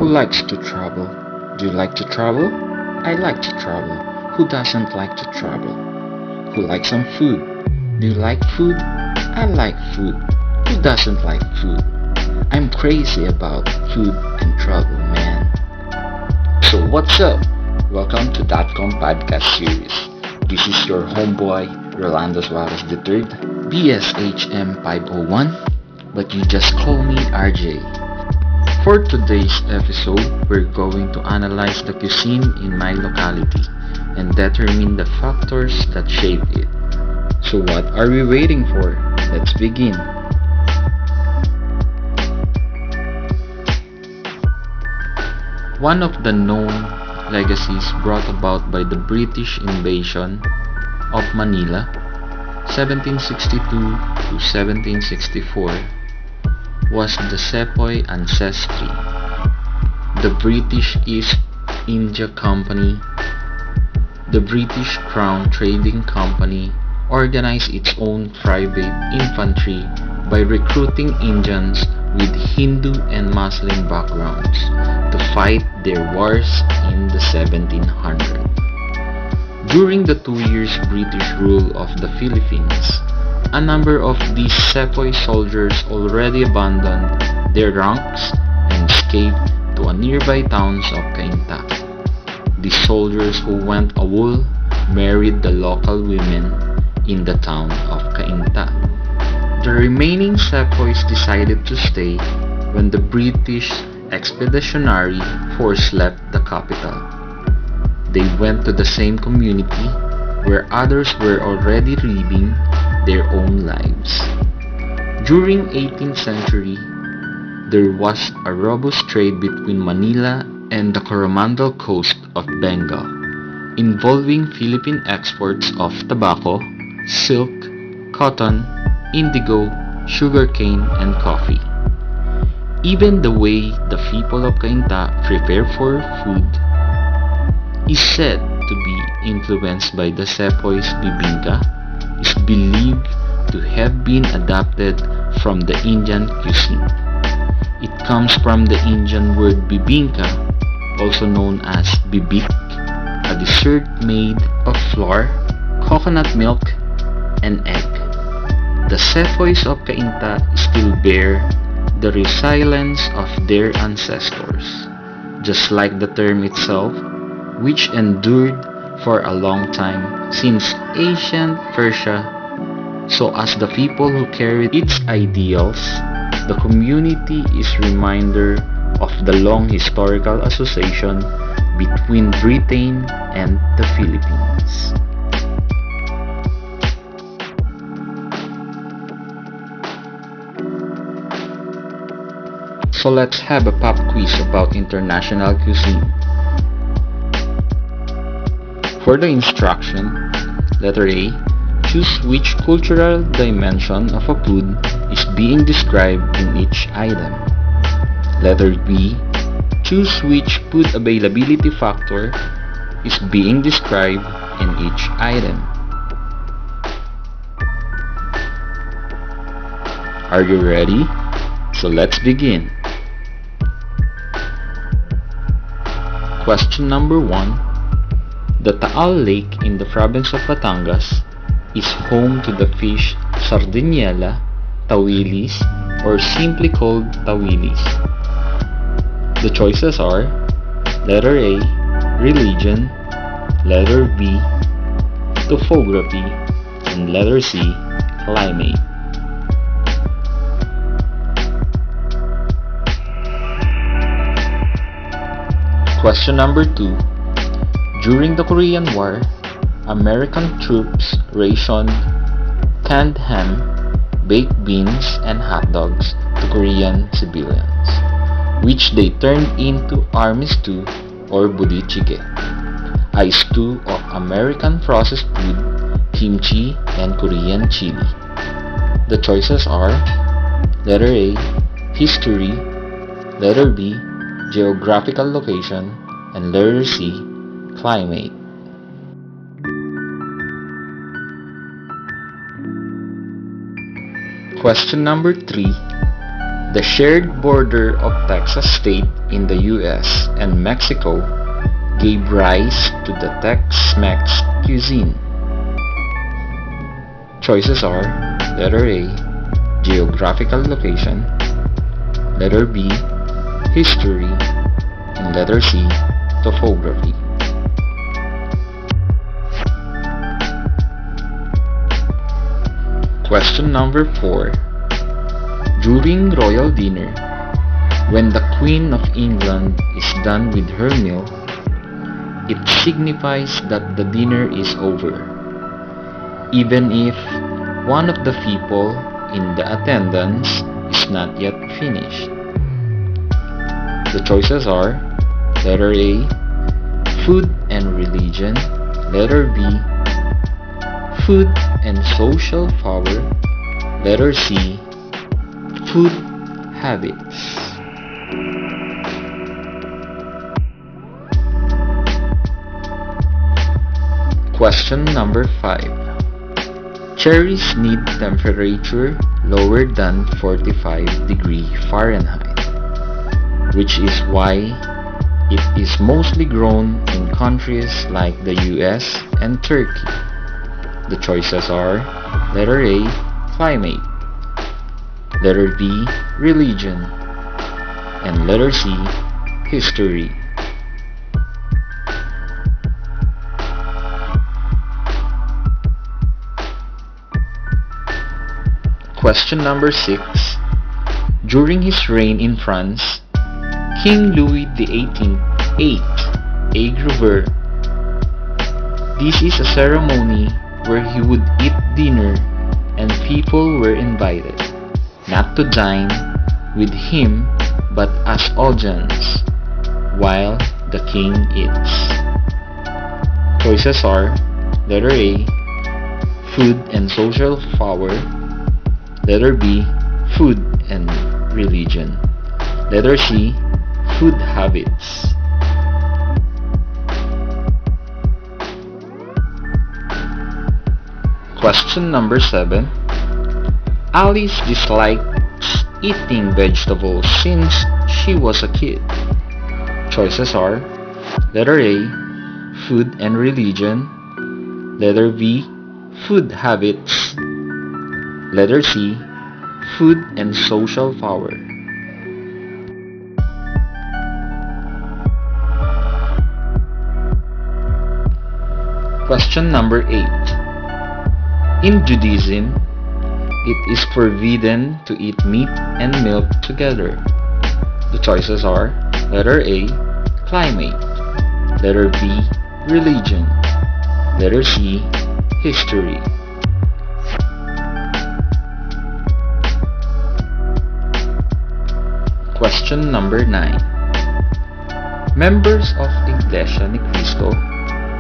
likes to travel? Do you like to travel? I like to travel. Who doesn't like to travel? Who likes some food? Do you like food? I like food. Who doesn't like food? I'm crazy about food and travel, man. So what's up? Welcome to that Compodcastseries. This is your homeboy, Rolando Suarez III, BSHM 501, but you just call me RJ. For today's episode, we're going to analyze the cuisine in my locality and determine the factors that shape it. So what are we waiting for? Let's begin. One of the known legacies brought about by the British invasion of Manila, 1762 to 1764, was the Sepoy ancestry. The British East India Company, the British Crown Trading Company, organized its own private infantry by recruiting Indians with Hindu and Muslim backgrounds to fight their wars in the 1700s. During the 2 years British rule of the Philippines, a number of these Sepoy soldiers already abandoned their ranks and escaped to nearby towns of Cainta. The soldiers who went AWOL married the local women in the town of Cainta. The remaining Sepoys decided to stay when the British Expeditionary Force left the capital. They went to the same community where others were already living their own lives. During 18th century, there was a robust trade between Manila and the Coromandel coast of Bengal, involving Philippine exports of tobacco, silk, cotton, indigo, sugarcane, and coffee. Even the way the people of Cainta prepare for food is said to be influenced by the Sepoys' Bibingka, is believed to have been adapted from the Indian cuisine. It comes from the Indian word Bibingka, also known as bibik, a dessert made of flour, coconut milk, and egg. The Sepoys of Cainta still bear the resilience of their ancestors, just like the term itself, which endured for a long time since ancient Persia. So as the people who carried its ideals, the community is reminder of the long historical association between Britain and the Philippines. So let's have a pop quiz about international cuisine. For the instruction, letter A, choose which cultural dimension of a food is being described in each item. Letter B, choose which food availability factor is being described in each item. Are you ready? So let's begin. Question number 1. The Taal Lake in the province of Batangas is home to the fish Sardiniella, tawilis, or simply called tawilis. The choices are letter A, religion, letter B, topography, and letter C, climate. Question number 2. During the Korean War, American troops rationed canned ham, baked beans, and hot dogs to Korean civilians, which they turned into army stew or budae-jjigae, a stew of American processed food, kimchi, and Korean chili. The choices are letter A, history, letter B, geographical location, and letter C, climate. Question number 3. The shared border of Texas State in the US and Mexico gave rise to the Tex-Mex cuisine. Choices are letter A, geographical location, letter B, history, and letter C, topography. Question number 4. During royal dinner, when the Queen of England is done with her meal, it signifies that the dinner is over, even if one of the people in the attendance is not yet finished. The choices are letter A, food and religion, letter B, food and social power, letter C, food habits. Question number 5. Cherries need temperature lower than 45 degrees Fahrenheit, which is why it is mostly grown in countries like the US and Turkey. The choices are letter A, climate, letter B, religion, and letter C, history. Question number 6. During his reign in France, King Louis XVIII ate a grouper. This is a ceremony where he would eat dinner and people were invited, not to dine with him but as audience, while the king eats. Choices are letter A, food and social power, letter B, food and religion, letter C, food habits. Question number 7. Alice dislikes eating vegetables since she was a kid. Choices are letter A, food and religion, letter B, food habits, letter C, food and social power. Question number 8. In Judaism, it is forbidden to eat meat and milk together. The choices are letter A, climate, letter B, religion, letter C, history. Question number 9. Members of Iglesia ni Cristo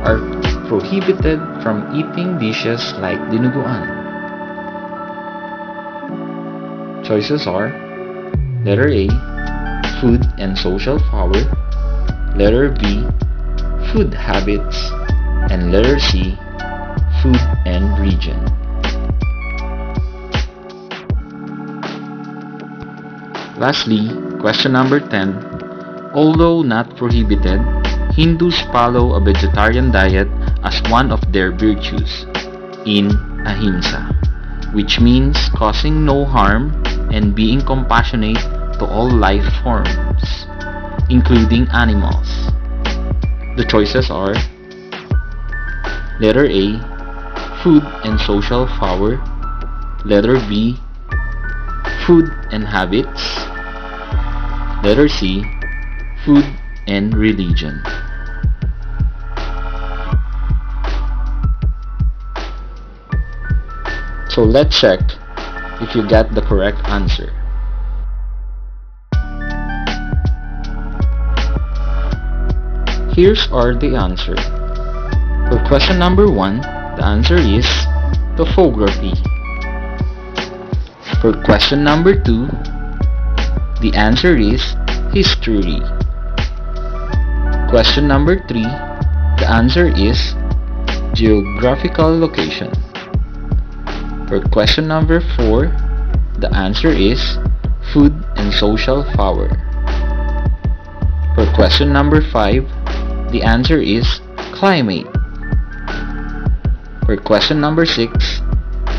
are prohibited from eating dishes like dinuguan. Choices are letter A, food and social power, letter B, food habits, and letter C, food and region. Lastly, question number 10. Although not prohibited, Hindus follow a vegetarian diet as one of their virtues in ahimsa, which means causing no harm and being compassionate to all life forms, including animals. The choices are letter A, food and social power, letter B, food and habits, letter C, food and religion. So let's check if you got the correct answer. Here's are the answer. For question number 1, the answer is topography. For question number 2, the answer is history. Question number 3, the answer is geographical location. For question number 4, the answer is food and social power. For question number 5, the answer is climate. For question number 6,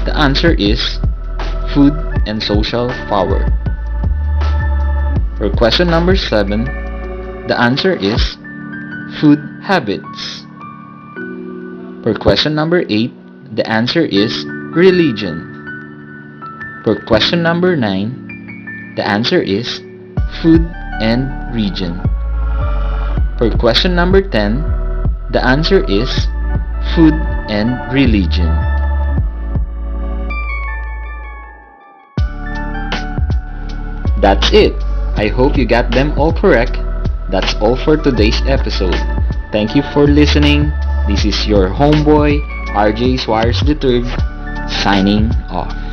the answer is food and social power. For question number 7, the answer is food habits. For question number 8, the answer is religion. For question number 9, the answer is food and region. For question number 10, the answer is food and religion. That's it. I hope you got them all correct. That's all for today's episode. Thank you for listening. This is your homeboy, RJ Suarez III, signing off.